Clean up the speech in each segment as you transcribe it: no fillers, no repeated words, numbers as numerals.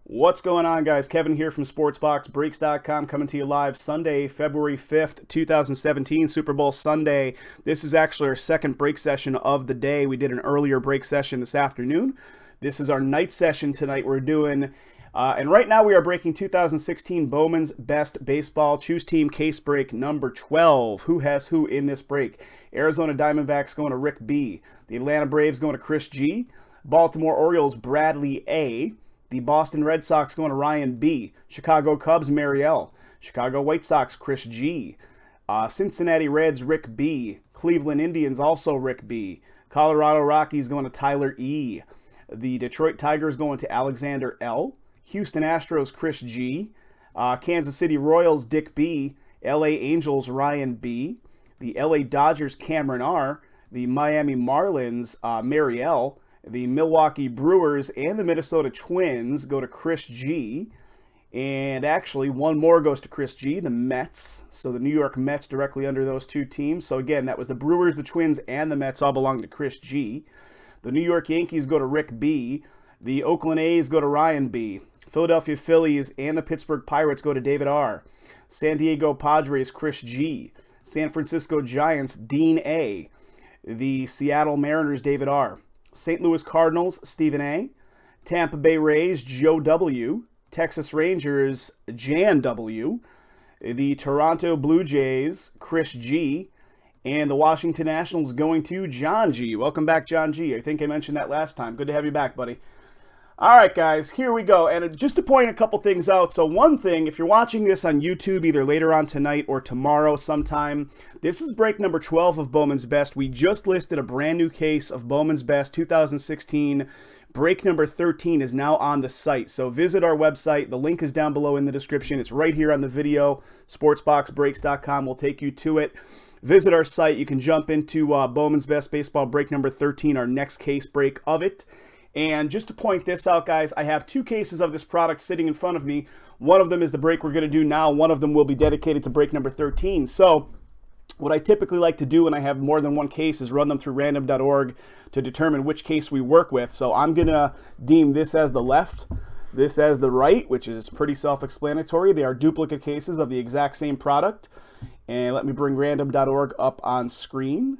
What's going on, guys? Kevin here from SportsBoxBreaks.com, coming to you live Sunday, February 5th, 2017, Super Bowl Sunday. This is actually our second break session of the day. We did an earlier break session this afternoon. This is our night session tonight. We're doing, and right now we are breaking 2016 Bowman's Best Baseball Choose Team Case Break number 12. Who has who in this break? Arizona Diamondbacks going to Rick B. The Atlanta Braves going to Chris G. Baltimore Orioles Bradley A. The Boston Red Sox going to Ryan B. Chicago Cubs, Mary L. Chicago White Sox, Chris G. Cincinnati Reds, Rick B. Cleveland Indians, also Rick B. Colorado Rockies going to Tyler E. The Detroit Tigers going to Alexander L. Houston Astros, Chris G. Kansas City Royals, Dick B. LA Angels, Ryan B. The LA Dodgers, Cameron R. The Miami Marlins, Mary L. The Milwaukee Brewers and the Minnesota Twins go to Chris G. And actually, one more goes to Chris G, the Mets. So the New York Mets directly under those two teams. So again, that was the Brewers, the Twins, and the Mets all belong to Chris G. The New York Yankees go to Rick B. The Oakland A's go to Ryan B. Philadelphia Phillies and the Pittsburgh Pirates go to David R. San Diego Padres, Chris G. San Francisco Giants, Dean A. The Seattle Mariners, David R. St. Louis Cardinals, Stephen A. Tampa Bay Rays, Joe W. Texas Rangers, Jan W. The Toronto Blue Jays, Chris G. And the Washington Nationals going to John G. Welcome back, John G. I think I mentioned that last time. Good to have you back, buddy. All right, guys, here we go. And just to point a couple things out. So one thing, if you're watching this on YouTube either later on tonight or tomorrow sometime, this is break number 12 of Bowman's Best. We just listed a brand new case of Bowman's Best 2016. Break number 13 is now on the site. So visit our website. The link is down below in the description. It's right here on the video. SportsBoxBreaks.com will take you to it. Visit our site. You can jump into Bowman's Best Baseball break number 13, our next case break of it. And just to point this out, guys, I have two cases of this product sitting in front of me. One of them is the break we're going to do now. One of them will be dedicated to break number 13. So what I typically like to do when I have more than one case is run them through random.org to determine which case we work with. So I'm going to deem this as the left, this as the right, which is pretty self-explanatory. They are duplicate cases of the exact same product. And let me bring random.org up on screen.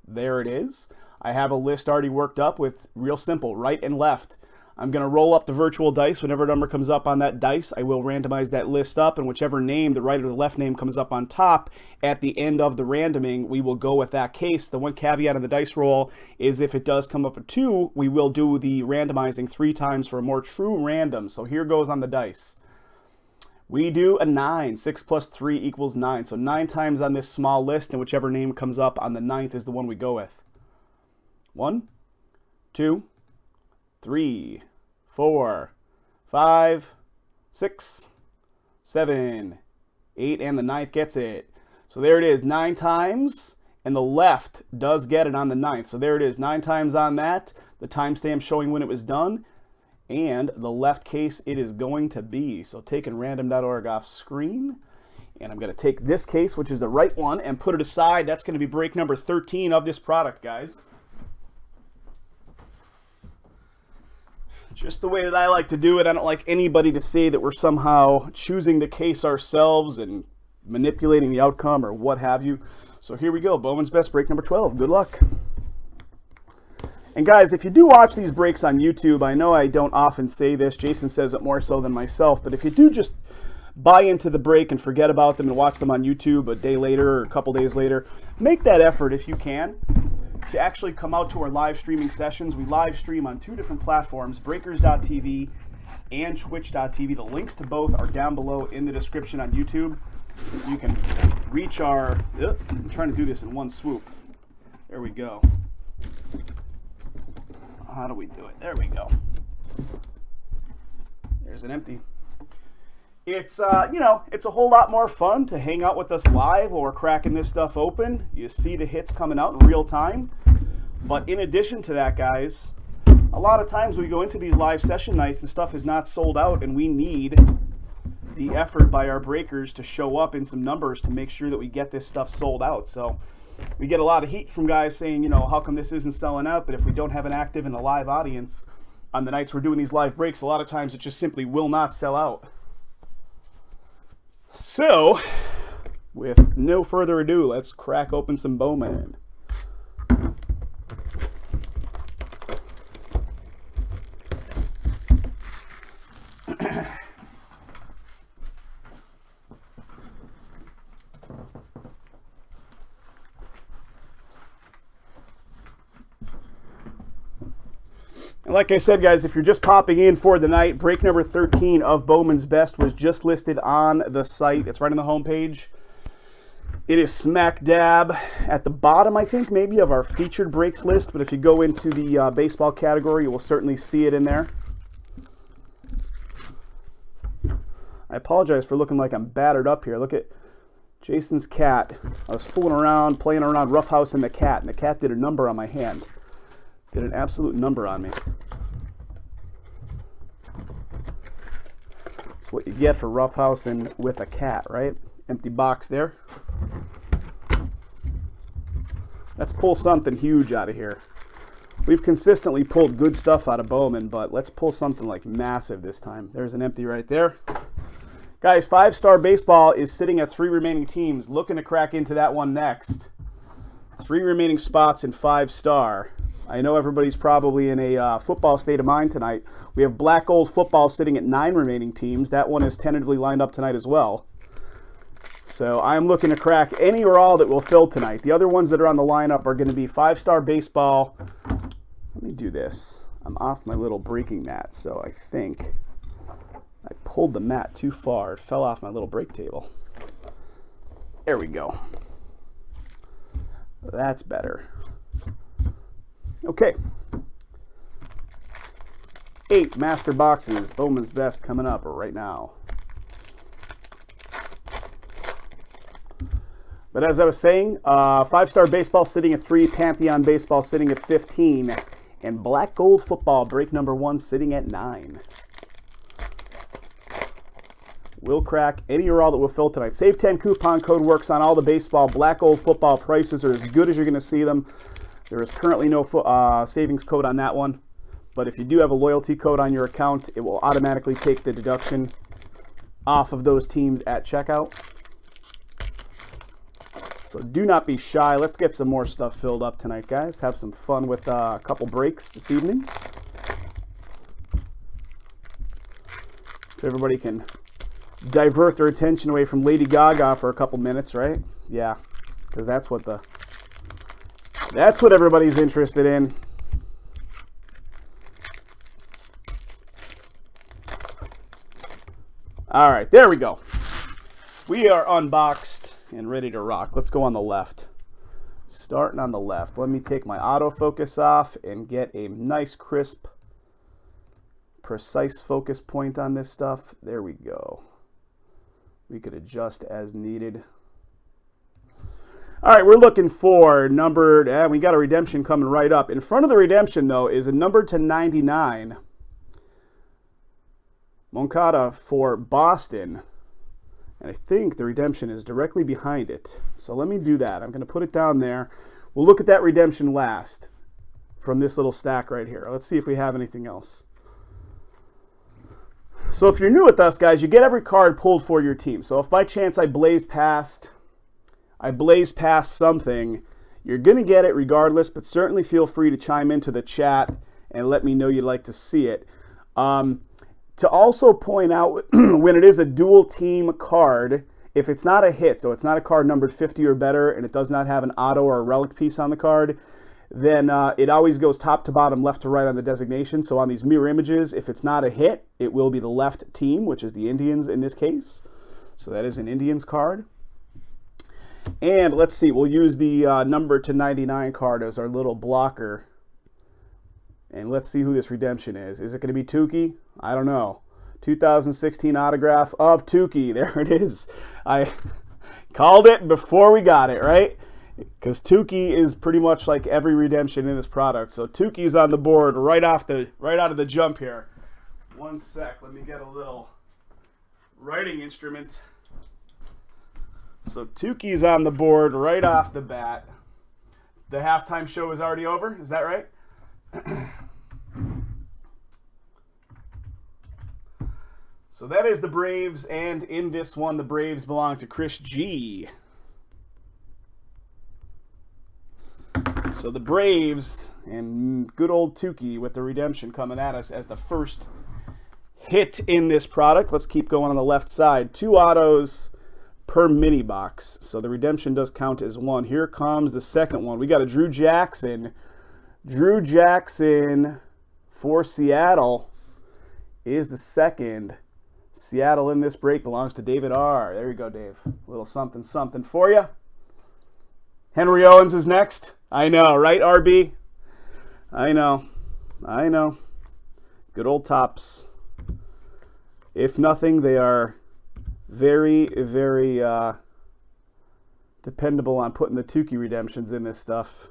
There it is. I have a list already worked up with real simple, right and left. I'm going to roll up the virtual dice. Whenever number comes up on that dice, I will randomize that list up, and whichever name, the right or the left name, comes up on top at the end of the randoming, we will go with that case. The one caveat on the dice roll is if it does come up a 2, we will do the randomizing 3 times for a more true random. So here goes on the dice. We do a 9. 6 plus 3 equals 9. So 9 times on this small list, and whichever name comes up on the 9th is the one we go with. 1, 2, 3, 4, 5, 6, 7, 8, and the 9th gets it. So there it is, 9 times, and the left does get it on the 9th. So there it is, 9 times on that, the timestamp showing when it was done, and the left case it is going to be. So taking random.org off screen, and I'm going to take this case, which is the right one, and put it aside. That's going to be break number 13 of this product, guys. Just the way that I like to do it. I don't like anybody to say that we're somehow choosing the case ourselves and manipulating the outcome or what have you. So here we go. Bowman's Best break number 12. Good luck. And guys, if you do watch these breaks on YouTube, I know I don't often say this. Jason says it more so than myself. But if you do just buy into the break and forget about them and watch them on YouTube a day later or a couple days later, make that effort if you can to actually come out to our live streaming sessions. We live stream on 2 different platforms, breakers.tv and twitch.tv. The links to both are down below in the description on YouTube. You can reach our, I'm trying to do this in one swoop. There we go. How do we do it? There we go. There's an empty. It's, it's a whole lot more fun to hang out with us live while we're cracking this stuff open. You see the hits coming out in real time. But in addition to that, guys, a lot of times we go into these live session nights and stuff is not sold out, and we need the effort by our breakers to show up in some numbers to make sure that we get this stuff sold out. So we get a lot of heat from guys saying, how come this isn't selling out? But if we don't have an active and a live audience, on the nights we're doing these live breaks, a lot of times it just simply will not sell out. So, with no further ado, let's crack open some Bowman. Like I said, guys, if you're just popping in for the night, break number 13 of Bowman's Best was just listed on the site. It's right on the homepage. It is smack dab at the bottom, I think, maybe, of our featured breaks list. But if you go into the baseball category, you will certainly see it in there. I apologize for looking like I'm battered up here. Look at Jason's cat. I was fooling around, playing around roughhousing the cat, and the cat did a number on my hand. Did an absolute number on me. That's what you get for roughhousing with a cat, right? Empty box there. Let's pull something huge out of here. We've consistently pulled good stuff out of Bowman, but let's pull something like massive this time. There's an empty right there. Guys, 5-star baseball is sitting at 3 remaining teams. Looking to crack into that one next. 3 remaining spots in 5-star. I know everybody's probably in a football state of mind tonight. We have Black Gold Football sitting at 9 remaining teams. That one is tentatively lined up tonight as well. So I'm looking to crack any or all that will fill tonight. The other ones that are on the lineup are going to be 5-star baseball. Let me do this. I'm off my little breaking mat, so I think I pulled the mat too far. It fell off my little break table. There we go. That's better. Okay. 8 master boxes. Bowman's Best coming up right now. But as I was saying, 5-star baseball sitting at 3, Pantheon baseball sitting at 15, and Black Gold Football break number 1 sitting at 9. We'll crack any or all that will fill tonight. Save 10 coupon code works on all the baseball. Black Gold Football prices are as good as you're going to see them. There is currently no savings code on that one, but if you do have a loyalty code on your account, it will automatically take the deduction off of those teams at checkout. So do not be shy. Let's get some more stuff filled up tonight, guys. Have some fun with a couple breaks this evening. So everybody can divert their attention away from Lady Gaga for a couple minutes, right? Yeah, because that's what everybody's interested in. All right, there we go. We are unboxed and ready to rock. Let's go on the left. Starting on the left. Let me take my autofocus off and get a nice, crisp, precise focus point on this stuff. There we go. We could adjust as needed. All right, we're looking for numbered. We got a redemption coming right up. In front of the redemption, though, is a number to 99. Moncada for Boston. And I think the redemption is directly behind it. So let me do that. I'm going to put it down there. We'll look at that redemption last from this little stack right here. Let's see if we have anything else. So if you're new with us, guys, you get every card pulled for your team. So if by chance I blaze past something, you're going to get it regardless, but certainly feel free to chime into the chat and let me know you'd like to see it. To also point out, when it is a dual team card, if it's not a hit, so it's not a card numbered 50 or better, and it does not have an auto or a relic piece on the card, then it always goes top to bottom, left to right on the designation. So on these mirror images, if it's not a hit, it will be the left team, which is the Indians in this case. So that is an Indians card. And let's see, we'll use the number to 99 card as our little blocker. And let's see who this redemption is. Is it going to be Tukey? I don't know. 2016 autograph of Tukey. There it is. I called it before we got it, right? Because Tukey is pretty much like every redemption in this product. So Tukey's on the board right out of the jump here. One sec. Let me get a little writing instrument. So Tukey's on the board right off the bat. The halftime show is already over. Is that right? So that is the Braves, and in this one, the Braves belong to Chris G. So the Braves and good old Tukey with the redemption coming at us as the first hit in this product. Let's keep going on the left side. 2 autos per mini box. So the redemption does count as 1. Here comes the second one. We got a Drew Jackson. Drew Jackson for Seattle is the second. Seattle in this break belongs to David R. There you go, Dave. A little something, something for you. Henry Owens is next. I know, right, RB? I know. Good old Tops. If nothing, they are very, very dependable on putting the Tukey redemptions in this stuff.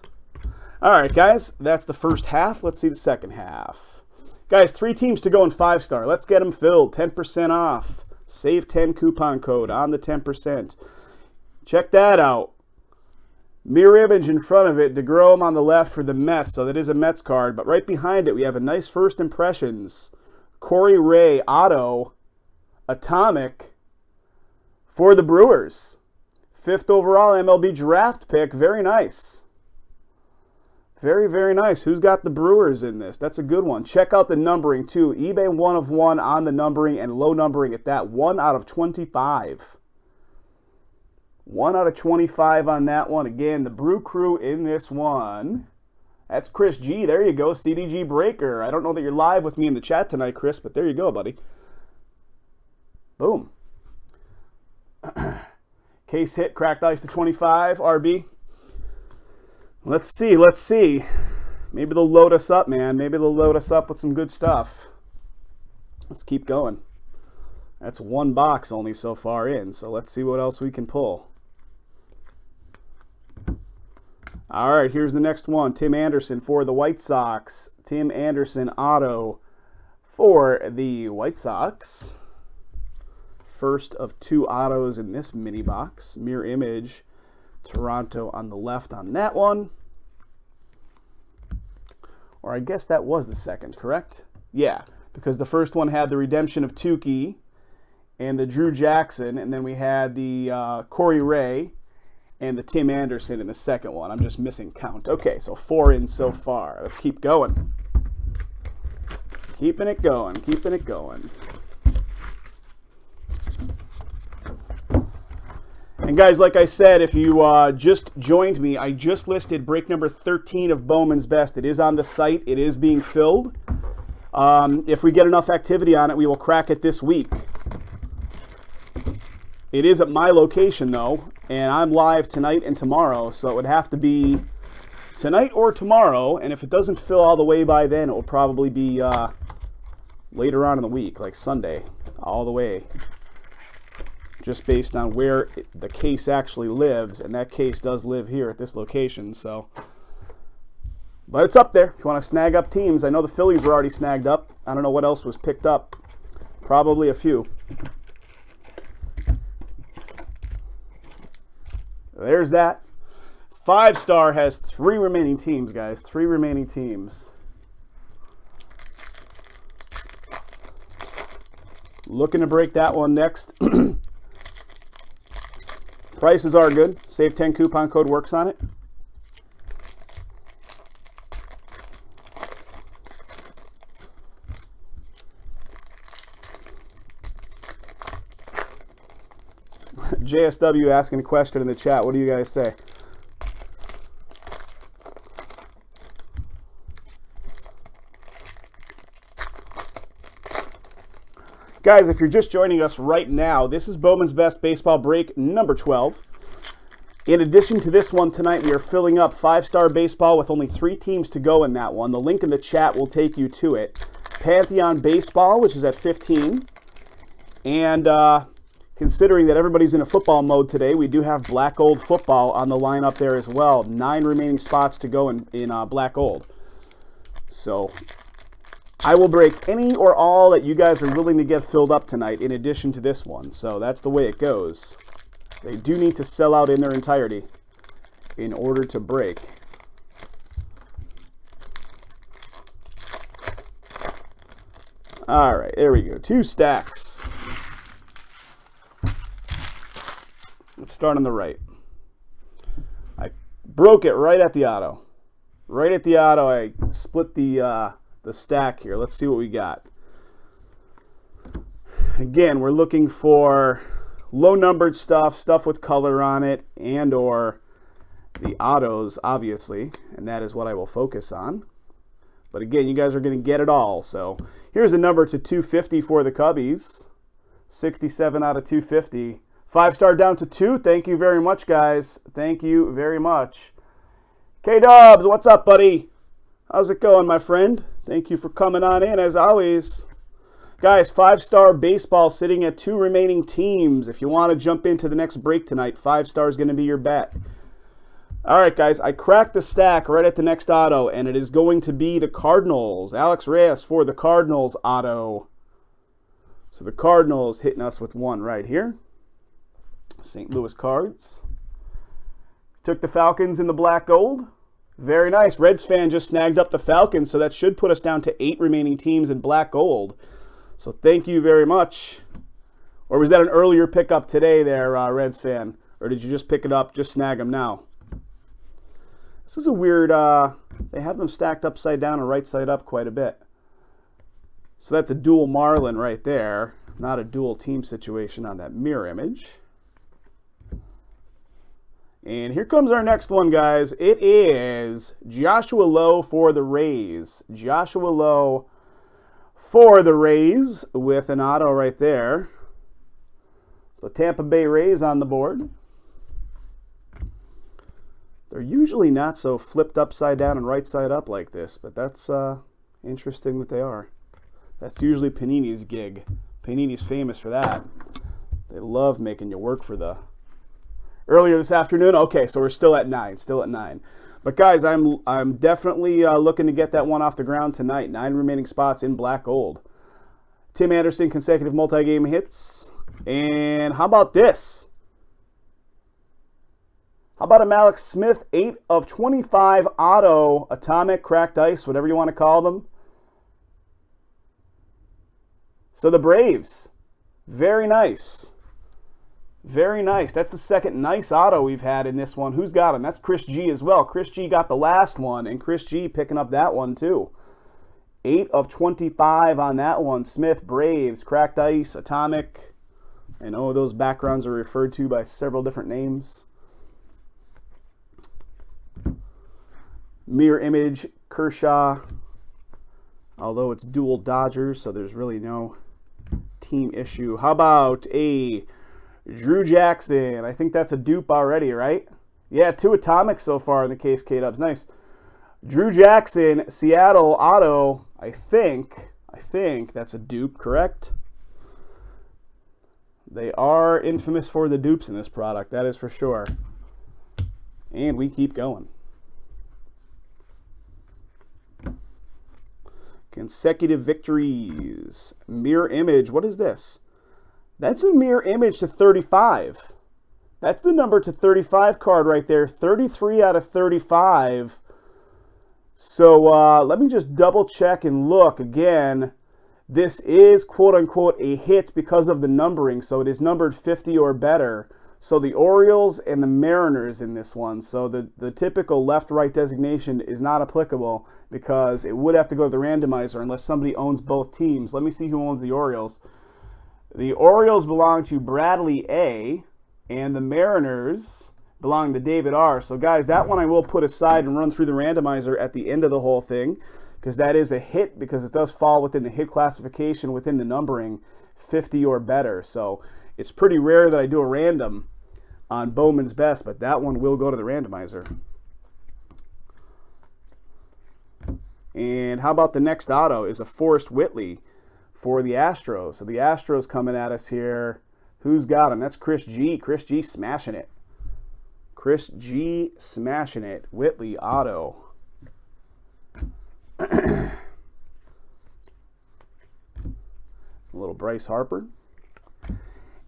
All right, guys, that's the first half. Let's see the second half. Guys, 3 teams to go in 5-star. Let's get them filled. 10% off. Save 10 coupon code on the 10%. Check that out. Mirror image in front of it. DeGrom on the left for the Mets. So that is a Mets card. But right behind it, we have a nice first impressions. Corey Ray auto atomic for the Brewers. 5th overall MLB draft pick. Very nice. Very, very nice. Who's got the Brewers in this? That's a good one. Check out the numbering, too. eBay 1 of 1 on the numbering and low numbering at that. 1 out of 25. 1 out of 25 on that one. Again, the Brew Crew in this one. That's Chris G. There you go, CDG Breaker. I don't know that you're live with me in the chat tonight, Chris, but there you go, buddy. Boom. Case hit, cracked ice to 25, RB. Let's see. Maybe they'll load us up, man. Maybe they'll load us up with some good stuff. Let's keep going. That's 1 box only so far in, so let's see what else we can pull. All right, here's the next one. Tim Anderson for the White Sox. Tim Anderson auto for the White Sox. First of 2 autos in this mini box. Mirror image. Toronto on the left on that one. Or I guess that was the second, correct? Yeah, because the first one had the redemption of Tukey and the Drew Jackson, and then we had the Corey Ray and the Tim Anderson in the second one. I'm just missing count. Okay, so 4 in so far. Let's keep going. Keeping it going. And guys, like I said, if you just joined me, I just listed break number 13 of Bowman's Best. It is on the site. It is being filled. If we get enough activity on it, we will crack it this week. It is at my location, though, and I'm live tonight and tomorrow, so it would have to be tonight or tomorrow, and if it doesn't fill all the way by then, it will probably be later on in the week, like Sunday, all the way. Just based on where the case actually lives, and that case does live here at this location, so. But it's up there if you want to snag up teams. I know the Phillies were already snagged up. I don't know what else was picked up. Probably a few. There's that. 5-star has 3 remaining teams, guys. 3 remaining teams. Looking to break that one next. Prices are good. Save 10 coupon code works on it. JSW asking a question in the chat. What do you guys say? Guys, if you're just joining us right now, this is Bowman's Best Baseball Break number 12. In addition to this one tonight, we are filling up 5-star baseball with only 3 teams to go in that one. The link in the chat will take you to it. Pantheon Baseball, which is at 15. And considering that everybody's in a football mode today, we do have Black Gold Football on the lineup there as well. 9 remaining spots to go in Black Gold. So I will break any or all that you guys are willing to get filled up tonight in addition to this one. So that's the way it goes. They do need to sell out in their entirety in order to break. All right, there we go. 2 stacks. Let's start on the right. I broke it right at the auto. Right at the auto, I split the stack here. Let's see what we got. Again, we're looking for low-numbered stuff with color on it, and or the autos, obviously, and that is what I will focus on. But again, you guys are going to get it all. So here's a number to 250 for the Cubbies. 67 out of 250. 5-star down to 2. Thank you very much, guys. Thank you very much. K-Dubs, what's up, buddy? How's it going, my friend? Thank you for coming on in, as always. Guys, 5-star baseball sitting at 2 remaining teams. If you want to jump into the next break tonight, 5-star is going to be your bet. All right, guys, I cracked the stack right at the next auto, and it is going to be the Cardinals. Alex Reyes for the Cardinals auto. So the Cardinals hitting us with one right here. St. Louis Cards. Took the Falcons in the black gold. Very nice. Reds fan just snagged up the Falcons, so that should put us down to 8 remaining teams in black gold. So thank you very much. Or was that an earlier pickup today there, Reds fan? Or did you just pick it up, just snag them now? This is a weird, they have them stacked upside down and right side up quite a bit. So that's a dual Marlin right there. Not a dual team situation on that mirror image. And here comes our next one, guys. It is Joshua Lowe for the Rays. Joshua Lowe for the Rays with an auto right there. So Tampa Bay Rays on the board. They're usually not so flipped upside down and right side up like this, but that's interesting that they are. That's usually Panini's gig. Panini's famous for that. They love making you work for the... Earlier this afternoon? Okay, so we're still at 9. Still at 9. But guys, I'm definitely looking to get that one off the ground tonight. 9 remaining spots in black gold. Tim Anderson, consecutive multi-game hits. And how about this? How about a Alex Smith 8 of 25 auto, atomic, cracked ice, whatever you want to call them. So the Braves. Very nice. Very nice. That's the second nice auto we've had in this one. Who's got him? That's Chris G as well. Chris G got the last one, and Chris G picking up that one too. 8 of 25 on that one. Smith, Braves, cracked ice, atomic. I know those backgrounds are referred to by several different names. Mirror image, Kershaw. Although it's dual Dodgers, so there's really no team issue. How about a Drew Jackson? I think that's a dupe already, right? Yeah, 2 atomics so far in the case, K-Dubs. Nice. Drew Jackson, Seattle auto. I think that's a dupe, correct? They are infamous for the dupes in this product, that is for sure. And we keep going. Consecutive victories. Mirror image. What is this? That's a mirror image to 35. That's the number to 35 card right there. 33 out of 35. So let me just double check and look again. This is quote unquote a hit because of the numbering. So it is numbered 50 or better. So the Orioles and the Mariners in this one. So the typical left-right designation is not applicable because it would have to go to the randomizer unless somebody owns both teams. Let me see who owns the Orioles. The Orioles belong to Bradley A, and the Mariners belong to David R. So guys, that one I will put aside and run through the randomizer at the end of the whole thing because that is a hit because it does fall within the hit classification within the numbering 50 or better. So it's pretty rare that I do a random on Bowman's Best, but that one will go to the randomizer. And how about the next auto is a Forrest Whitley for the Astros. So the Astros coming at us here. Who's got him? That's Chris G. Chris G smashing it. Chris G smashing it. Whitley auto. A little Bryce Harper.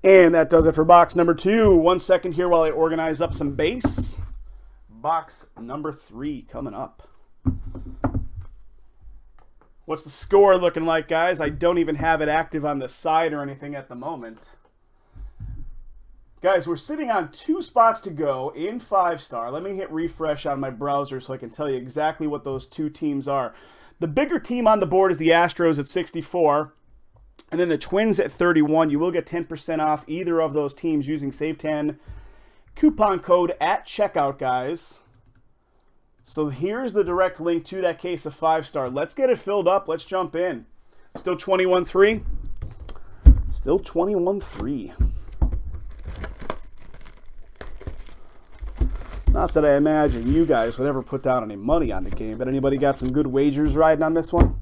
And that does it for box number 2. 1 second here while I organize up some base. Box number 3 coming up. What's the score looking like, guys? I don't even have it active on the side or anything at the moment. Guys, we're sitting on 2 spots to go in 5-star. Let me hit refresh on my browser so I can tell you exactly what those 2 teams are. The bigger team on the board is the Astros at 64, and then the Twins at 31. You will get 10% off either of those teams using Save 10 coupon code at checkout, guys. So here's the direct link to that case of 5-star. Let's get it filled up. Let's jump in. Still 21-3. Still 21-3. Not that I imagine you guys would ever put down any money on the game, but anybody got some good wagers riding on this one?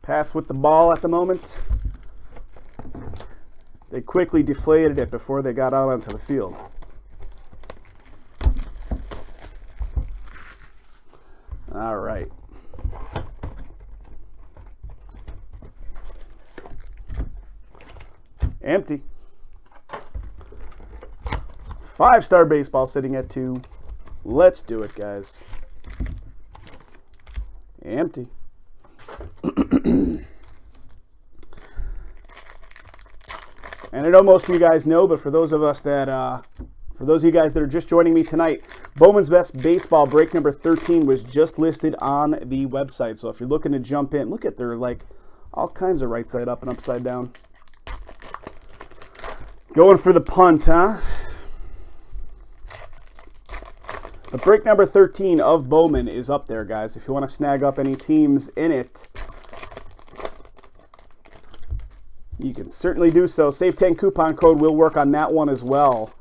Pats with the ball at the moment. They quickly deflated it before they got out onto the field. All right. Empty. 5-star baseball sitting at 2. Let's do it, guys. Empty. And I know most of you guys know, but for those of you guys that are just joining me tonight, Bowman's Best Baseball break number 13 was just listed on the website. So if you're looking to jump in, look at their all kinds of right side up and upside down. Going for the punt, huh? The break number 13 of Bowman is up there, guys. If you want to snag up any teams in it, you can certainly do so. Save 10 coupon code will work on that one as well.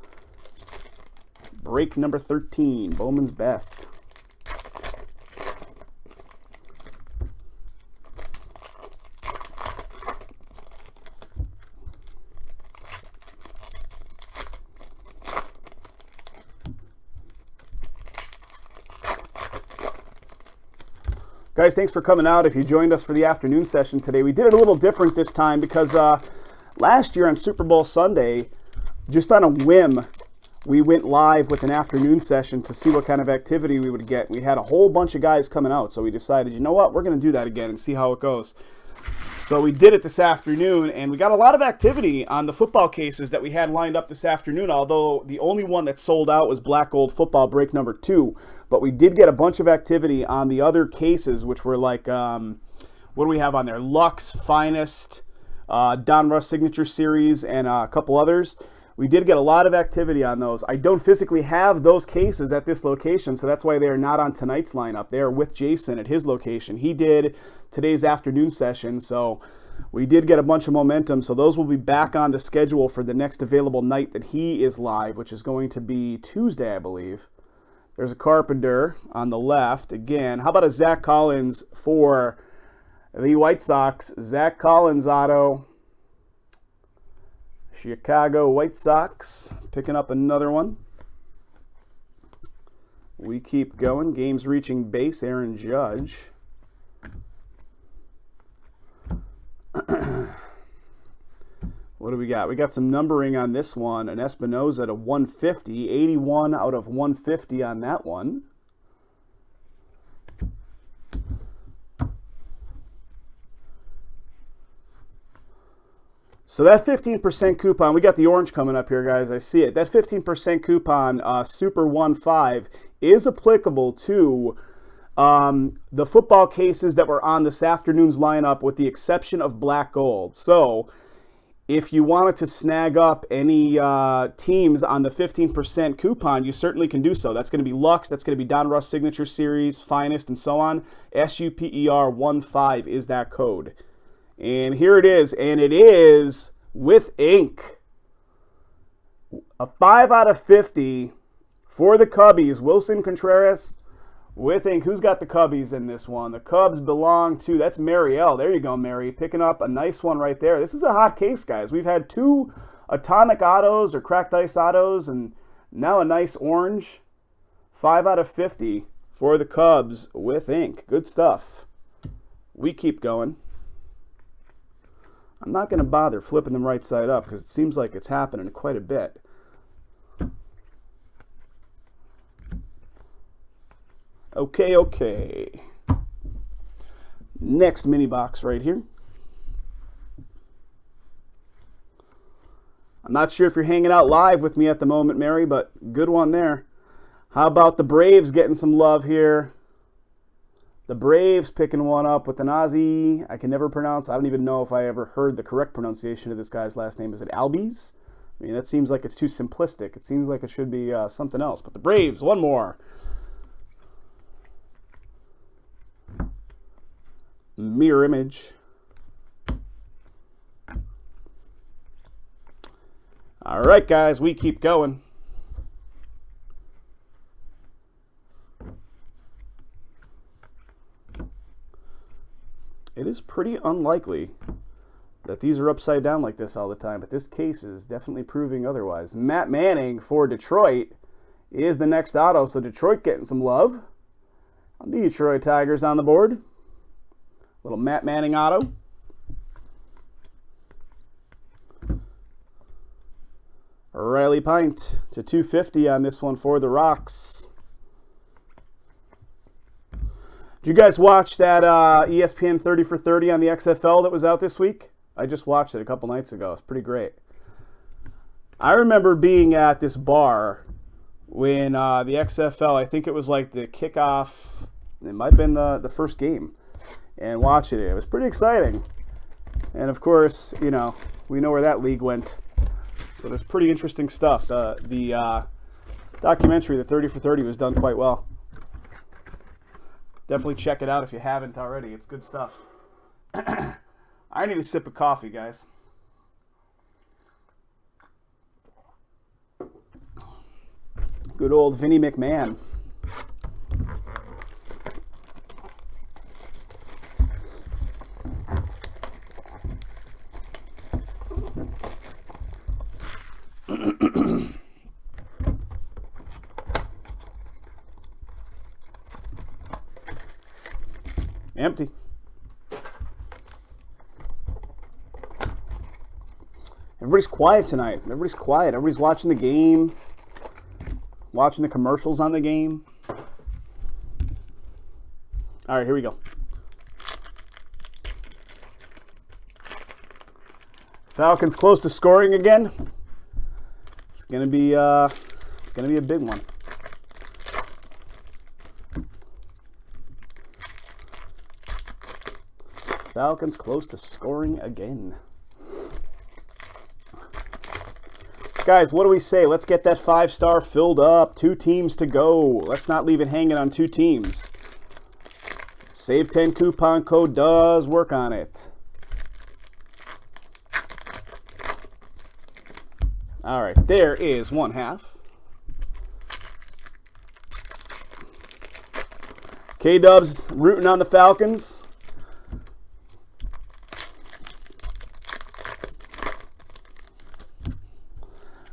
Break number 13, Bowman's Best. Guys, thanks for coming out. If you joined us for the afternoon session today, we did it a little different this time because last year on Super Bowl Sunday, just on a whim, we went live with an afternoon session to see what kind of activity we would get. We had a whole bunch of guys coming out, so we decided, you know what, we're going to do that again and see how it goes. So we did it this afternoon, and we got a lot of activity on the football cases that we had lined up this afternoon, although the only one that sold out was Black Gold Football break number 2. But we did get a bunch of activity on the other cases, which were like, what do we have on there? Lux, Finest, Donruss Signature Series, and a couple others. We did get a lot of activity on those. I don't physically have those cases at this location, so that's why they are not on tonight's lineup. They are with Jason at his location. He did today's afternoon session, so we did get a bunch of momentum. So those will be back on the schedule for the next available night that he is live, which is going to be Tuesday, I believe. There's a Carpenter on the left. Again, how about a Zach Collins for the White Sox? Zach Collins auto. Chicago White Sox picking up another one. We keep going. Games reaching base. Aaron Judge. What do we got? We got some numbering on this one. An Espinoza to 150. 81 out of 150 on that one. So that 15% coupon, we got the orange coming up here, guys. I see it. That 15% coupon, Super 15, is applicable to the football cases that were on this afternoon's lineup with the exception of Black Gold. So if you wanted to snag up any teams on the 15% coupon, you certainly can do so. That's going to be Lux, that's going to be Donruss Signature Series, Finest, and so on. SUPER15 is that code. And here it is, and it is with ink. A 5 out of 50 for the Cubbies. Wilson Contreras with ink. Who's got the Cubbies in this one? The Cubs belong to, that's Mary L. There you go, Mary. Picking up a nice one right there. This is a hot case, guys. We've had 2 atomic autos or cracked ice autos, and now a nice orange. 5 out of 50 for the Cubs with ink. Good stuff. We keep going. I'm not going to bother flipping them right side up because it seems like it's happening quite a bit. Okay. Next mini box right here. I'm not sure if you're hanging out live with me at the moment, Mary, but good one there. How about the Braves getting some love here? The Braves picking one up with an Aussie I can never pronounce. I don't even know if I ever heard the correct pronunciation of this guy's last name. Is it Albies? I mean, that seems like it's too simplistic. It seems like it should be something else. But the Braves, one more. Mirror image. All right, guys, we keep going. It is pretty unlikely that these are upside down like this all the time, but this case is definitely proving otherwise. Matt Manning for Detroit is the next auto, so Detroit getting some love. Detroit Tigers on the board. Little Matt Manning auto. Riley Pint to 250 on this one for the Rocks. Did you guys watch that ESPN 30 for 30 on the XFL that was out this week? I just watched it a couple nights ago. It's pretty great. I remember being at this bar when the XFL, I think it was like the kickoff, it might have been the first game, and watching it. It was pretty exciting. And of course, you know, we know where that league went. So it's pretty interesting stuff. The documentary, the 30 for 30, was done quite well. Definitely check it out if you haven't already. It's good stuff. I need a sip of coffee, guys. Good old Vinnie McMahon. Empty. Everybody's quiet tonight. Everybody's quiet. Everybody's watching the game, watching the commercials on the game. All right, here we go. Falcons close to scoring again. It's gonna be a big one. Falcons close to scoring again. Guys, what do we say? Let's get that 5-star filled up. 2 teams to go. Let's not leave it hanging on 2 teams. Save 10 coupon code does work on it. All right, there is 1/2. K-Dubs rooting on the Falcons.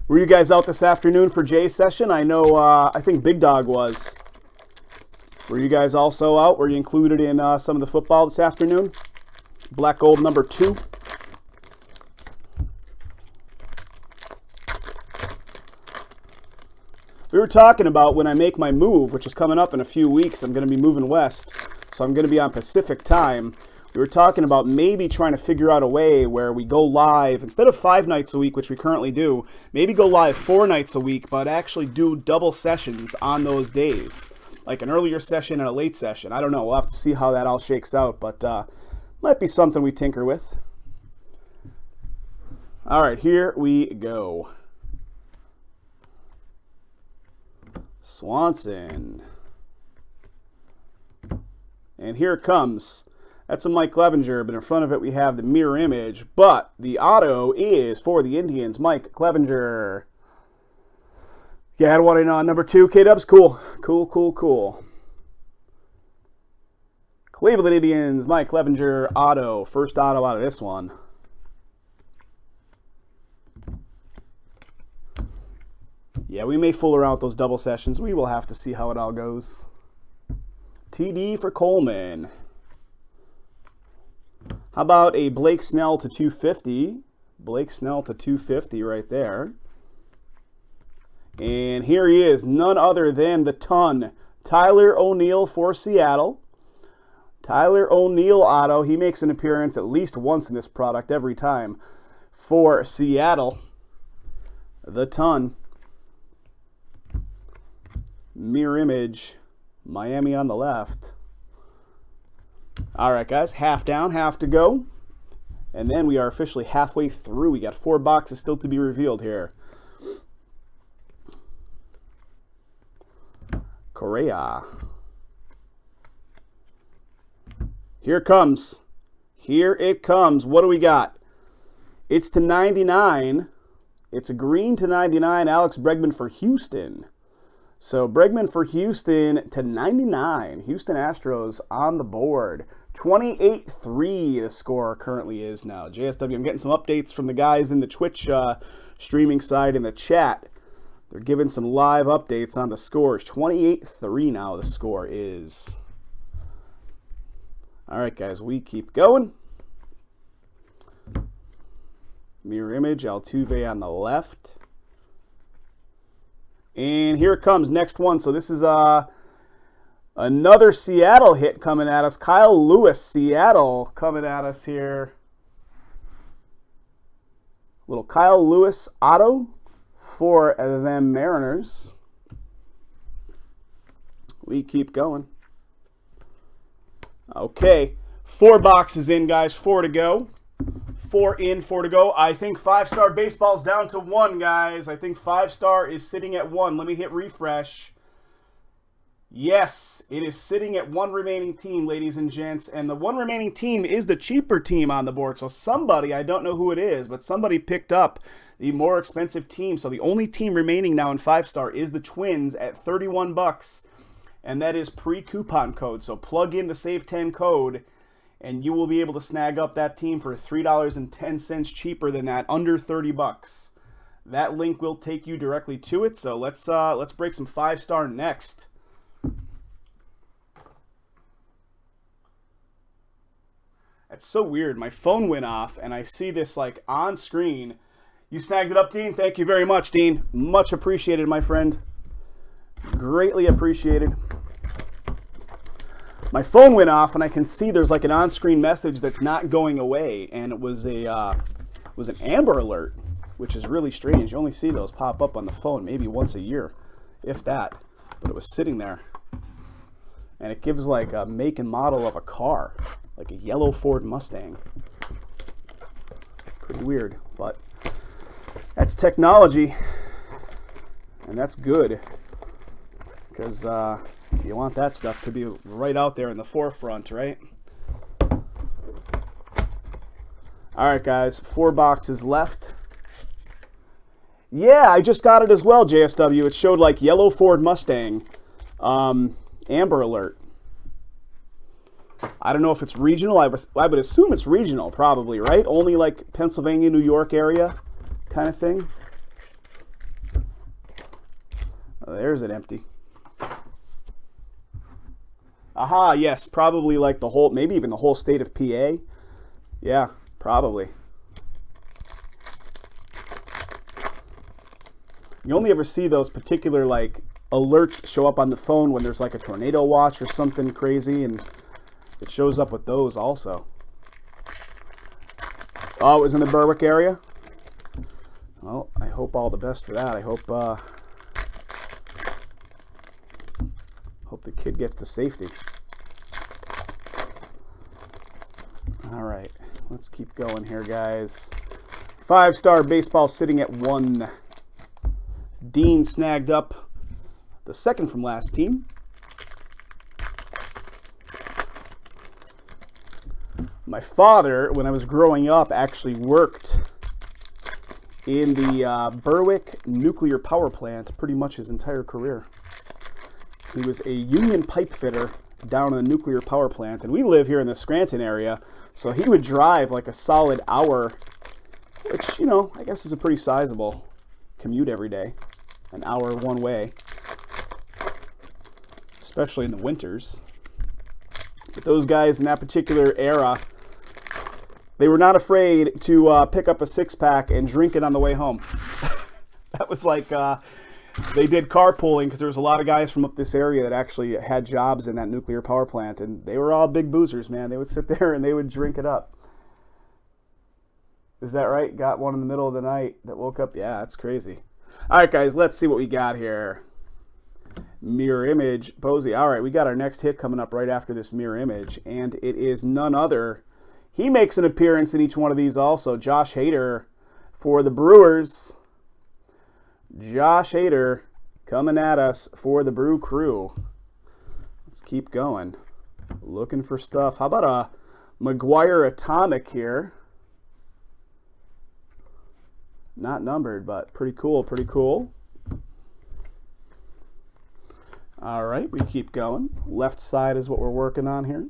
Were you guys out this afternoon for Jay's session? I know, I think Big Dog was. Were you guys also out? Were you included in some of the football this afternoon? Black Gold number 2. We were talking about when I make my move, which is coming up in a few weeks. I'm going to be moving west, so I'm going to be on Pacific time. We were talking about maybe trying to figure out a way where we go live, instead of 5 nights a week, which we currently do, maybe go live 4 nights a week, but actually do double sessions on those days. Like an earlier session and a late session. I don't know. We'll have to see how that all shakes out, but might be something we tinker with. All right, here we go. Swanson. And here it comes. That's a Mike Clevenger, but in front of it we have the mirror image. But the auto is for the Indians, Mike Clevenger. Yeah, I had one in number 2. K-Dubs, cool. Cool. Cleveland Indians, Mike Clevenger, auto. First auto out of this one. Yeah, we may fool around with those double sessions. We will have to see how it all goes. TD for Coleman. How about a Blake Snell to 250? Blake Snell to 250 right there. And here he is, none other than the ton, Tyler O'Neill for Seattle. Tyler O'Neill auto. He makes an appearance at least once in this product every time. For Seattle, the ton. Mirror image, Miami on the left. All right, guys, half down, half to go. And then we are officially halfway through. We got 4 boxes still to be revealed here. Correa. Here it comes. Here it comes. What do we got? It's to 99. It's a green to 99. Alex Bregman for Houston. So Bregman for Houston to 99. Houston Astros on the board. 28-3 the score currently is now. JSW, I'm getting some updates from the guys in the Twitch streaming side in the chat. They're giving some live updates on the scores. 28-3 now the score is. All right, guys, we keep going. Mirror image, Altuve on the left. And here it comes, next one. So this is another Seattle hit coming at us. Kyle Lewis, Seattle, coming at us here. Little Kyle Lewis auto for them Mariners. We keep going. Okay, 4 boxes in, guys. 4 to go. 4 in, 4 to go. I think 5-star baseball's down to 1, guys. I think 5-star is sitting at 1. Let me hit refresh. Yes, it is sitting at 1 remaining team, ladies and gents. And the 1 remaining team is the cheaper team on the board. So somebody, I don't know who it is, but somebody picked up the more expensive team. So the only team remaining now in 5-star is the Twins at $31. And that is pre-coupon code. So plug in the Save 10 code, and you will be able to snag up that team for $3.10 cheaper than that, under $30. That link will take you directly to it. So let's break some 5-star next. That's so weird. My phone went off, and I see this like on screen. You snagged it up, Dean. Thank you very much, Dean. Much appreciated, my friend. Greatly appreciated. My phone went off, and I can see there's like an on-screen message that's not going away, and it was an Amber Alert, which is really strange. You only see those pop up on the phone maybe once a year, if that. But it was sitting there, and it gives like a make and model of a car, like a yellow Ford Mustang. Pretty weird, but that's technology, and that's good, because you want that stuff to be right out there in the forefront, right? All right, guys, 4 boxes left. Yeah, I just got it as well, JSW. It showed like yellow Ford Mustang, Amber Alert. I don't know if it's regional. I would assume it's regional, probably, right? Only like Pennsylvania, New York area kind of thing. Oh, there's it empty. Aha, yes, probably like the whole, maybe even the whole state of PA. Yeah, probably. You only ever see those particular like alerts show up on the phone when there's like a tornado watch or something crazy, and it shows up with those also. Oh, it was in the Berwick area? Well, I hope all the best for that. I hope the kid gets to safety. All right, let's keep going here, guys. 5-star baseball sitting at 1. Dean snagged up the second from last team. My father, when I was growing up, actually worked in the Berwick nuclear power plant pretty much his entire career. He was a union pipe fitter down in the nuclear power plant, and we live here in the Scranton area, so he would drive like a solid hour, which, you know, I guess is a pretty sizable commute every day. An hour one way, especially in the winters. But those guys in that particular era, they were not afraid to pick up a 6-pack and drink it on the way home. That was like they did carpooling because there was a lot of guys from up this area that actually had jobs in that nuclear power plant, and they were all big boozers, man. They would sit there and they would drink it up. Is that right? Got one in the middle of the night that woke up? Yeah, that's crazy. All right, guys, let's see what we got here. Mirror image, Posey. All right, we got our next hit coming up right after this mirror image, and it is none other. He makes an appearance in each one of these also. Josh Hader for the Brewers. Josh Hader coming at us for the Brew Crew. Let's keep going. Looking for stuff. How about a McGuire Atomic here? Not numbered, but pretty cool, pretty cool. All right, we keep going. Left side is what we're working on here.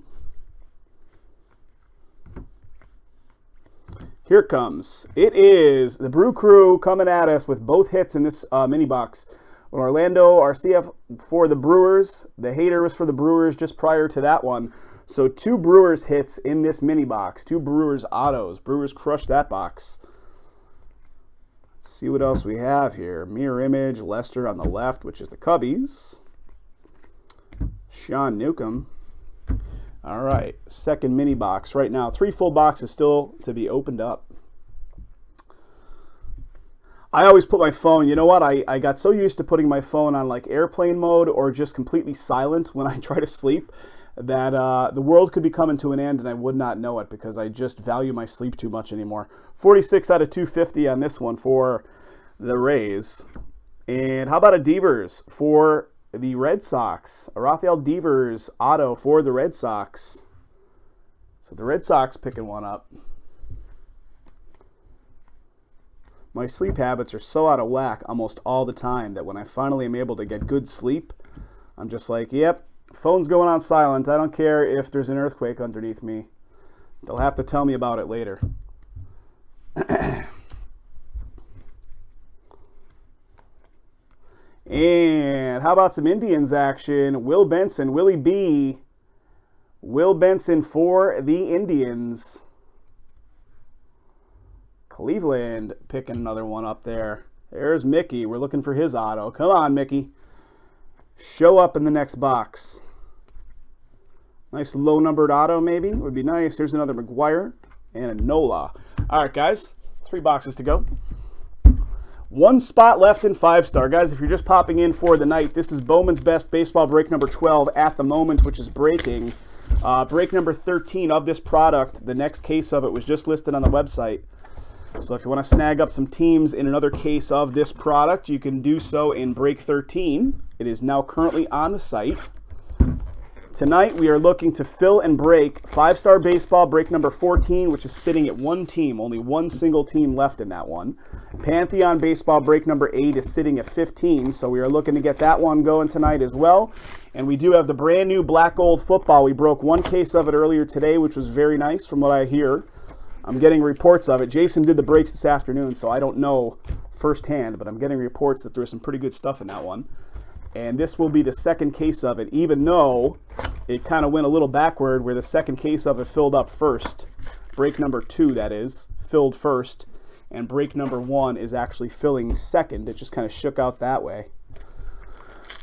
Here it comes. It is the Brew Crew coming at us with both hits in this mini box. Orlando RCF for the Brewers. The Hater was for the Brewers just prior to that one. So 2 Brewers hits in this mini box. 2 Brewers autos. Brewers crushed that box. Let's see what else we have here. Mirror image, Lester on the left, which is the Cubbies. Sean Newcomb. All right, second mini box right now. 3 full boxes still to be opened up. I always put my phone, you know what, I got so used to putting my phone on like airplane mode or just completely silent when I try to sleep that the world could be coming to an end and I would not know it because I just value my sleep too much anymore. 46 out of 250 on this one for the Rays. And how about a Devers for the Red Sox? A Rafael Devers auto for the Red Sox. So the Red Sox picking one up. My sleep habits are so out of whack almost all the time that when I finally am able to get good sleep, I'm just like, yep, phone's going on silent. I don't care if there's an earthquake underneath me. They'll have to tell me about it later. And how about some Indians action? Will Benson, Willie B. Will Benson for the Indians. Cleveland picking another one up there. There's Mickey. We're looking for his auto. Come on, Mickey. Show up in the next box. Nice low-numbered auto, maybe. Would be nice. Here's another McGuire and a Nola. All right, guys. 3 boxes to go. 1 spot left in 5-star. Guys, if you're just popping in for the night, this is Bowman's Best Baseball break number 12 at the moment, which is breaking. Break number 13 of this product. The next case of it was just listed on the website. So if you want to snag up some teams in another case of this product, you can do so in break 13. It is now currently on the site. Tonight we are looking to fill and break 5-star baseball break number 14, which is sitting at 1 team, only 1 single team left in that one. Pantheon baseball break number 8 is sitting at 15, so we are looking to get that one going tonight as well. And we do have the brand new Black Gold football. We broke 1 case of it earlier today, which was very nice from what I hear. I'm getting reports of it. Jason did the breaks this afternoon, so I don't know firsthand, but I'm getting reports that there was some pretty good stuff in that one. And this will be the second case of it, even though it kind of went a little backward where the second case of it filled up first. Break number 2, that is, filled first, and break number 1 is actually filling second. It just kind of shook out that way.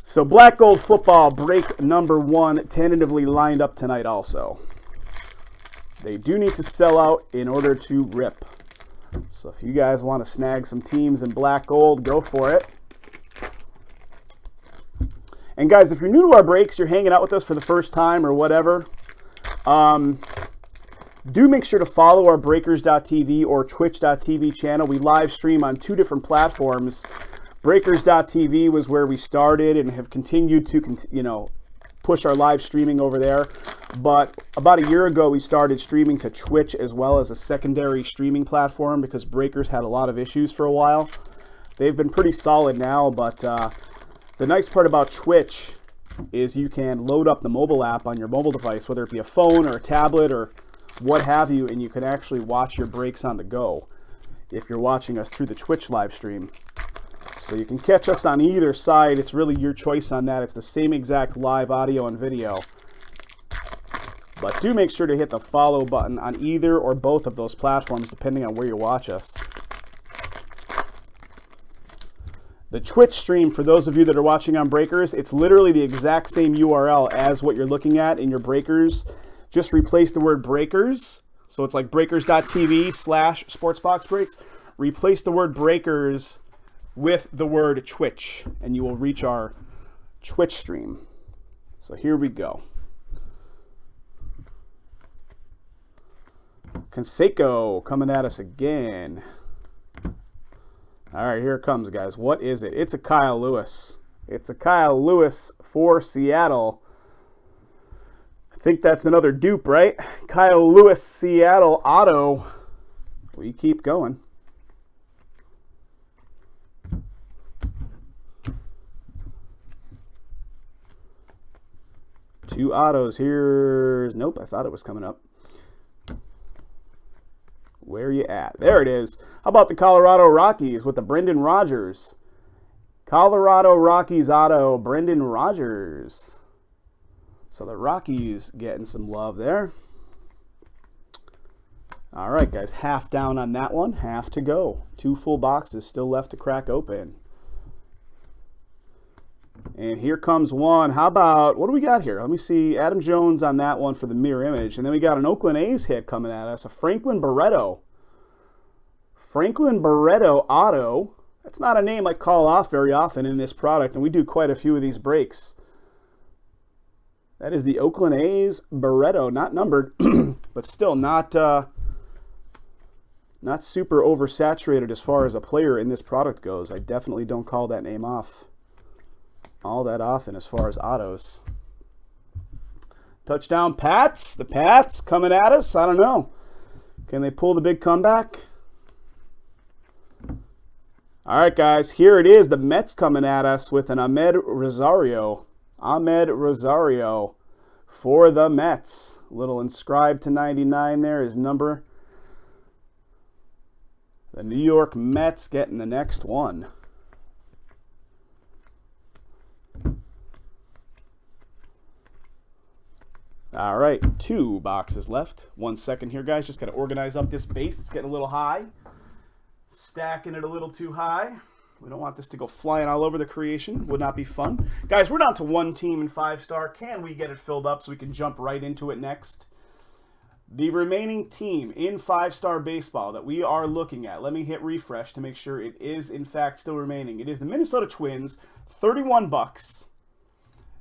So Black Gold football break number 1 tentatively lined up tonight also. They do need to sell out in order to rip. So if you guys want to snag some teams in Black Gold, go for it. And guys, if you're new to our breaks, you're hanging out with us for the first time or whatever, do make sure to follow our Breakers.tv or Twitch.tv channel. We live stream on 2 different platforms. Breakers.tv was where we started and have continued to, push our live streaming over there. But about a year ago, we started streaming to Twitch as well as a secondary streaming platform because Breakers had a lot of issues for a while. They've been pretty solid now, but the nice part about Twitch is you can load up the mobile app on your mobile device, whether it be a phone or a tablet or what have you, and you can actually watch your breaks on the go if you're watching us through the Twitch live stream. So you can catch us on either side. It's really your choice on that. It's the same exact live audio and video. But do make sure to hit the follow button on either or both of those platforms, depending on where you watch us. The Twitch stream, for those of you that are watching on Breakers, it's literally the exact same URL as what you're looking at in your Breakers. Just replace the word Breakers. So it's like breakers.tv/SportsBoxBreaks. Replace the word Breakers with the word Twitch, and you will reach our Twitch stream. So here we go. Canseco coming at us again. All right, here it comes, guys. What is it? It's a Kyle Lewis. It's a Kyle Lewis for Seattle. I think that's another dupe, right? Kyle Lewis, Seattle auto. We keep going. Two autos here. Nope, I thought it was coming up. Where you at? There it is. How about the Colorado Rockies with the Brendan Rodgers? Colorado Rockies auto, Brendan Rodgers. So the Rockies getting some love there. All right, guys, half down on that one, half to go. 2 full boxes still left to crack open. And here comes one. How about, what do we got here? Let me see. Adam Jones on that one for the mirror image. And then we got an Oakland A's hit coming at us. A Franklin Barreto. Franklin Barreto auto. That's not a name I call off very often in this product, and we do quite a few of these breaks. That is the Oakland A's Barreto. Not numbered, but still not super oversaturated as far as a player in this product goes. I definitely don't call that name off all that often as far as autos. Touchdown Pats. The Pats coming at us. I don't know. Can they pull the big comeback? All right, guys. Here it is. The Mets coming at us with an Ahmed Rosario. Ahmed Rosario for the Mets. Little inscribed to 99 there. His number. The New York Mets getting the next one. All right, 2 boxes left. 1 second here, guys. Just got to organize up this base. It's getting a little high. Stacking it a little too high. We don't want this to go flying all over the creation. Would not be fun. Guys, we're down to 1 team in 5-star. Can we get it filled up so we can jump right into it next? The remaining team in 5-star baseball that we are looking at. Let me hit refresh to make sure it is, in fact, still remaining. It is the Minnesota Twins, $31.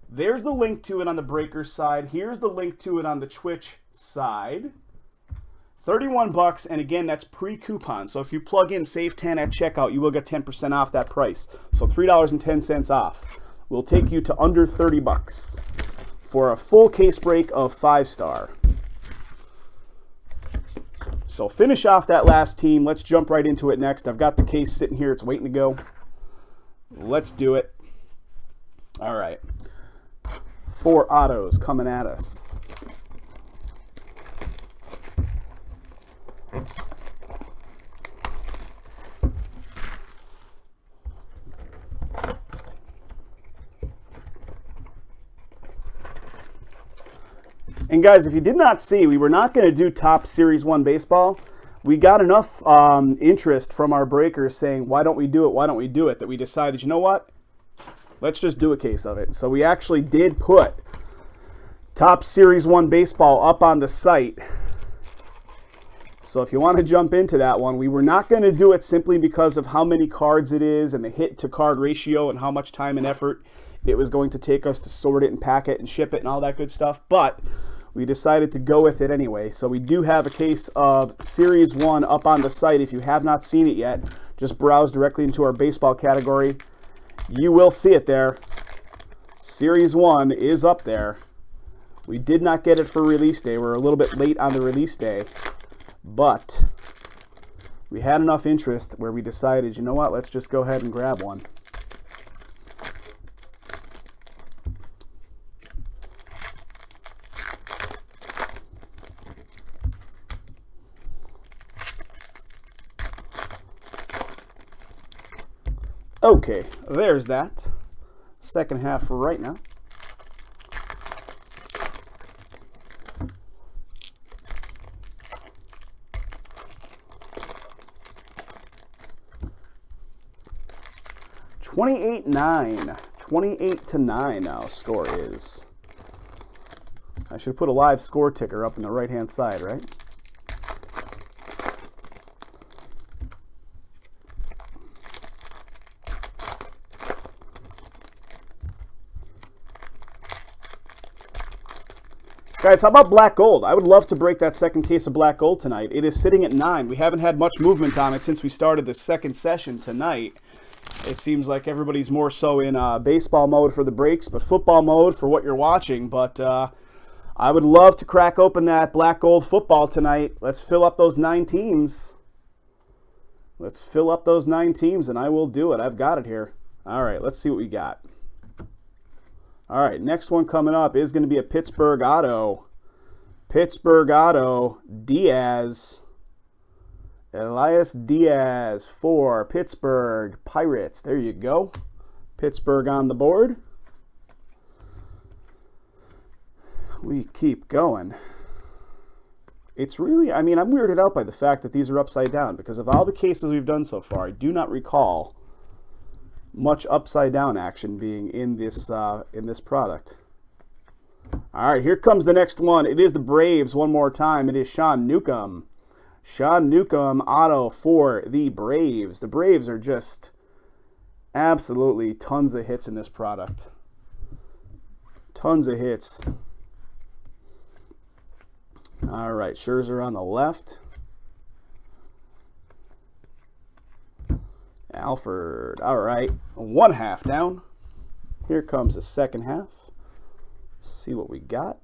There's the link to it on the Breakers side. Here's the link to it on the Twitch side. $31, and again, that's pre-coupon. So if you plug in Save 10 at checkout, you will get 10% off that price. So $3.10 off will take you to under $30 for a full case break of 5-star. So finish off that last team. Let's jump right into it next. I've got the case sitting here. It's waiting to go. Let's do it. All right. 4 autos coming at us. And guys, if you did not see, we were not going to do top Series 1 baseball. We got enough interest from our breakers saying, why don't we do it, why don't we do it, that we decided, you know what? Let's just do a case of it. So we actually did put top Series 1 baseball up on the site. So if you want to jump into that one, we were not going to do it simply because of how many cards it is and the hit to card ratio and how much time and effort it was going to take us to sort it and pack it and ship it and all that good stuff. But we decided to go with it anyway. So we do have a case of Series 1 up on the site. If you have not seen it yet, just browse directly into our baseball category. You will see it there. Series 1 is up there. We did not get it for release day. We're a little bit late on the release day. But we had enough interest where we decided, you know what, let's just go ahead and grab one. Okay, there's that. Second half right now. 28-9. 28-9 now score is. I should put a live score ticker up in the right-hand side, right? Guys, how about black gold? I would love to break that second case of black gold tonight. It is sitting at 9. We haven't had much movement on it since we started the second session tonight. It seems like everybody's more so in baseball mode for the breaks, but football mode for what you're watching. But I would love to crack open that black gold football tonight. Let's fill up those 9 teams. Let's fill up those 9 teams, and I will do it. I've got it here. All right, let's see what we got. All right, next one coming up is going to be a Pittsburgh auto. Pittsburgh auto, Diaz. Elias Diaz for Pittsburgh Pirates. There you go. Pittsburgh on the board. We keep going. It's really, I mean, I'm weirded out by the fact that these are upside down because of all the cases we've done so far, I do not recall much upside down action being in this product. All right, here comes the next one. It is the Braves one more time. It is Sean Newcomb. Sean Newcomb auto for the Braves. The Braves are just absolutely tons of hits in this product. Tons of hits. All right, Scherzer on the left. Alford, all right, 1 half down. Here comes the second half. Let's see what we got.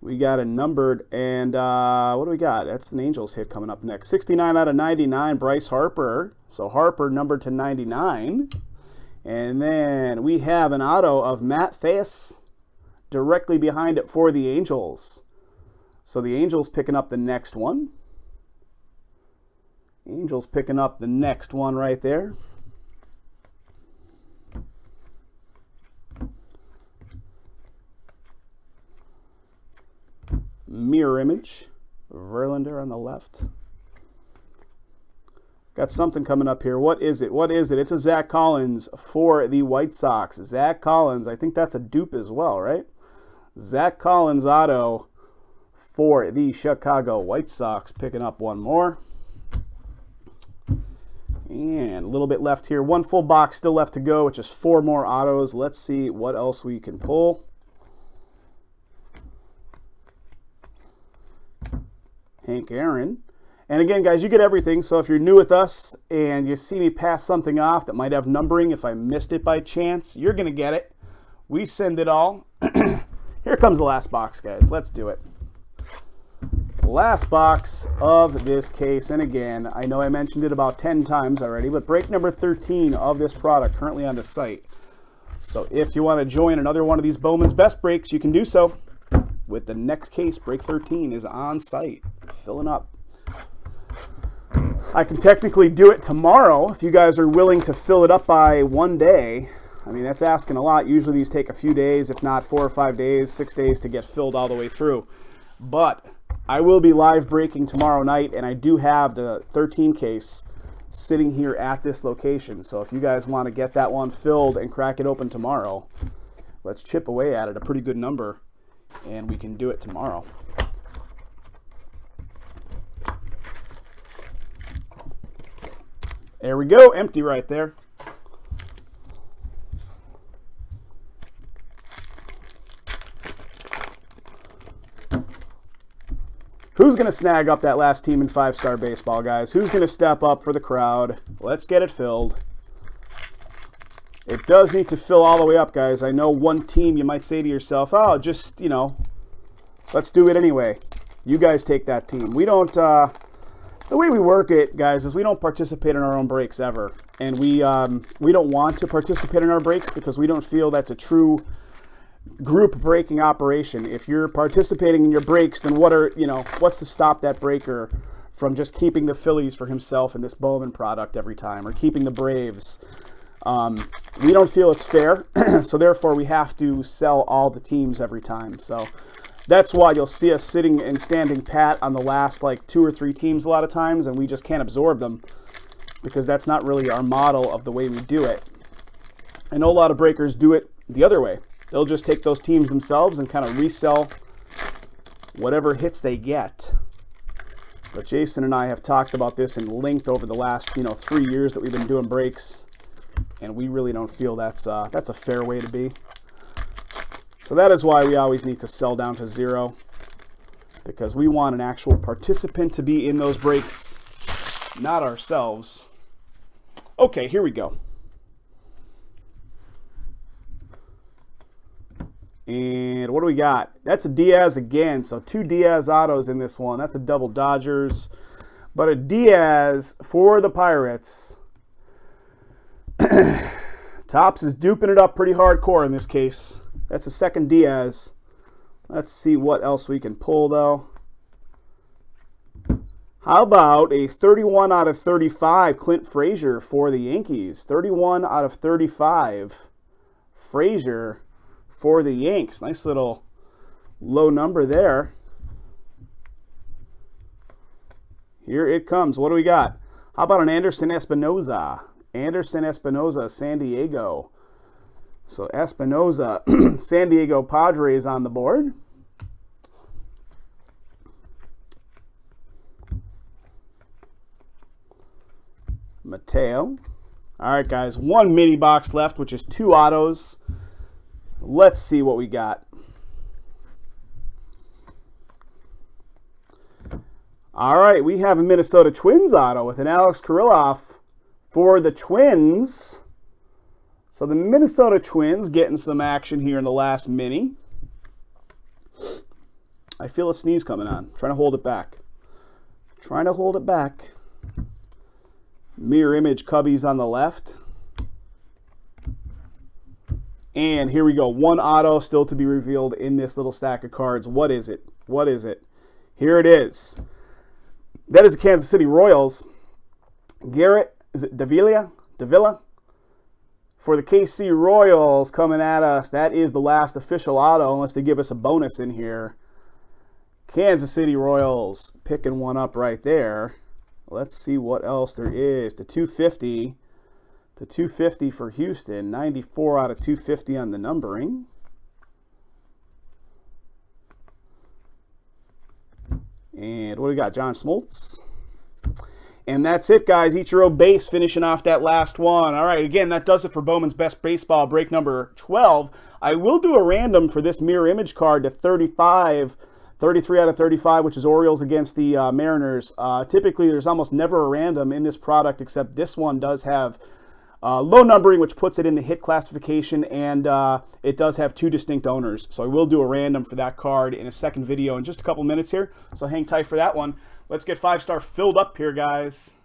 We got a numbered, and what do we got? That's an Angels hit coming up next. 69 out of 99, Bryce Harper. So Harper numbered to 99. And then we have an auto of Matt Thaiss directly behind it for the Angels. So the Angels picking up the next one. Angels picking up the next one right there. Mirror image. Verlander on the left. Got something coming up here. What is it? What is it? It's a Zach Collins for the White Sox. Zach Collins, I think that's a dupe as well, right? Zach Collins auto for the Chicago White Sox. Picking up one more. And a little bit left here. One full box still left to go, which is 4 more autos. Let's see what else we can pull. Hank Aaron. And again, guys, you get everything. So if you're new with us and you see me pass something off that might have numbering, if I missed it by chance, you're going to get it. We send it all. Here comes the last box, guys. Let's do it. Last box of this case, and again, I know I mentioned it about 10 times already, but break number 13 of this product currently on the site. So if you want to join another one of these Bowman's Best Breaks, you can do so with the next case. Break 13 is on site, filling up. I can technically do it tomorrow if you guys are willing to fill it up by one day. I mean, that's asking a lot. Usually these take a few days, if not 4 or 5 days, 6 days to get filled all the way through. But I will be live breaking tomorrow night, and I do have the 13 case sitting here at this location. So if you guys want to get that one filled and crack it open tomorrow, let's chip away at it, a pretty good number, and we can do it tomorrow. There we go, empty right there. Who's going to snag up that last team in 5-star baseball, guys? Who's going to step up for the crowd? Let's get it filled. It does need to fill all the way up, guys. I know one team, you might say to yourself, oh, just, you know, let's do it anyway. You guys take that team. We don't, the way we work it, guys, is we don't participate in our own breaks ever. And we don't want to participate in our breaks because we don't feel that's a true group breaking operation. If you're participating in your breaks, then what's to stop that breaker from just keeping the Phillies for himself in this Bowman product every time, or keeping the Braves? We don't feel it's fair, so therefore we have to sell all the teams every time. So that's why you'll see us sitting and standing pat on the last like 2 or 3 teams a lot of times, and we just can't absorb them. because that's not really our model of the way we do it. I know a lot of breakers do it the other way. They'll just take those teams themselves and kind of resell whatever hits they get. But Jason and I have talked about this in length over the last 3 years that we've been doing breaks, and we really don't feel that's a fair way to be. So that is why we always need to sell down to 0, because we want an actual participant to be in those breaks, not ourselves. Okay, here we go. And what do we got? That's a Diaz again. So 2 Diaz autos in this one. That's a double Dodgers. But a Diaz for the Pirates. Topps is duping it up pretty hardcore in this case. That's a second Diaz. Let's see what else we can pull, though. How about a 31 out of 35 Clint Frazier for the Yankees? 31 out of 35 Frazier for the Yanks. Nice little low number there. Here it comes. What do we got? How about an Anderson Espinoza? Anderson Espinoza, San Diego. So Espinoza, San Diego Padres on the board. Mateo. All right, guys. 1 mini box left, which is 2 autos. Let's see what we got. All right, we have a Minnesota Twins auto with an Alex Kirilloff for the Twins. So the Minnesota Twins getting some action here in the last mini. I feel a sneeze coming on. Trying to hold it back. Trying to hold it back. Mirror image Cubbies on the left. And here we go. 1 auto still to be revealed in this little stack of cards. What is it? What is it? Here it is. That is the Kansas City Royals. Garrett, is it Davila? For the KC Royals coming at us. That is the last official auto, unless they give us a bonus in here. Kansas City Royals picking one up right there. Let's see what else there is. The 250. To 250 for Houston. 94 out of 250 on the numbering. And what do we got? John Smoltz. And that's it, guys. Ichiro base finishing off that last one. All right, again, that does it for Bowman's Best Baseball break number 12. I will do a random for this mirror image card to 35, 33 out of 35, which is Orioles against the Mariners. Typically, there's almost never a random in this product, except this one does have low numbering, which puts it in the hit classification, and it does have 2 distinct owners. So I will do a random for that card in a second video in just a couple minutes here. So hang tight for that one. Let's get 5-star filled up here, guys.